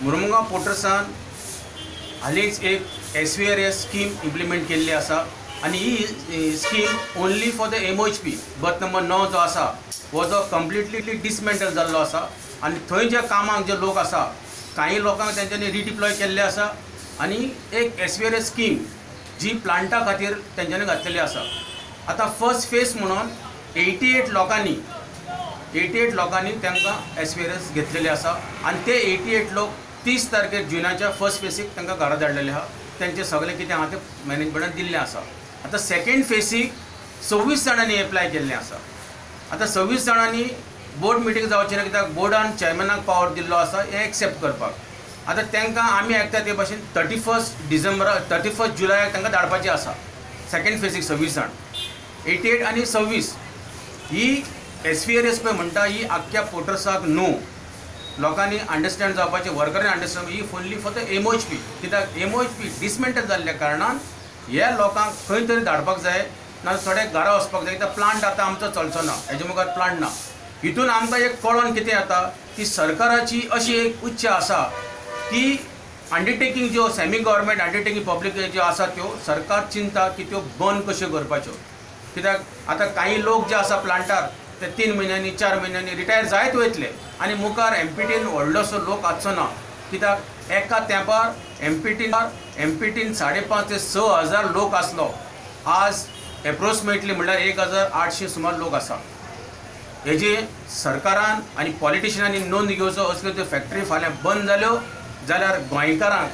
मुर्मुगांव पोर्टसान हालींच एक SVRS scheme implement केल्ली आसा आनी ही scheme only for the MOHP birth number 9 जो आसा हो जो कम्प्लिटली डिसमेंटल जाल्लो आसा आनी थंय जे कामाक जे लोक आसा काही लोकांक तेंच्यांनी रिडिप्लॉय केल्ले आसा आनी एक SVRS स्कीम जी प्लांटा खातीर तेंच्यांनी घातलेली आसा. आतां फर्स्ट फेज म्हणून 88 लोकांनी तांकां SVRS घेतलेले आसा आनी ते 88 लोक 30 तारखेर जुनाच्या फर्स्ट फेसीक तांकां घरा धाडलेले आहा. तेंचे सगळें कितें आहा तें मॅनेजमेंटान दिल्लें आसा. आतां सेकेंड फेसीक 26 जाणांनी एप्लाय केल्लें आसा. आतां 26 जाणांनी बोर्ड मिटींग जावची ना कित्याक बोर्डान चेअरमॅनाक पावर दिल्लो आसा हें एक्सेप्ट करपाक. आतां तांकां आमी आयकता ते भाशेन 31 जुलयाक तांकां धाडपाचें आसा. सेकेंड फेसीक 26 जाण 88 आनी 26 ही SVRS पळय म्हणटा ही आख्ख्या पोर्टर्साक न्हू. लोकांनी अंडरस्टँड जावपाचें वर्करांनी अंडरस्टँड ही ओन्ली फॉर द MOHP कित्याक MOHP डिसमेंटल जाल्ल्या कारणान ह्या लोकांक खंय तरी धाडपाक जाय ना थोडे घरा वचपाक जाय कित्याक प्लांट आतां आमचो चलचो ना हेजे मुखार प्लांट ना. हितून आमकां एक कळोन कितें जाता की सरकाराची अशी एक उच्च आसा की अंडरटेकींग ज्यो सेमी गव्हर्मेंट अंडरटेकींग पब्लीक ज्यो आसा त्यो सरकार चिंता की त्यो बंद कश्यो करपाच्यो. कित्याक आतां काही लोक जे आसा प्लांटार ते 3 म्हयन्यांनी 4 म्हयन्यांनी रिटायर जायत वयतले आनी मुखार MPTन व्हडलोसो लोक आसचो ना. कित्याक एका तेंपार MPTन 5,500 ते 6,000 लोक आसलो. आज एप्रोक्सिमेटली म्हणल्यार 1,800 सुमार लोक आसा. हेजी सरकारान आनी पॉलिटिशियनांनी नोंद घेवचो असल्यो त्यो फॅक्टरी फाल्यां बंद जाल्यो जाल्यार गोंयकारांक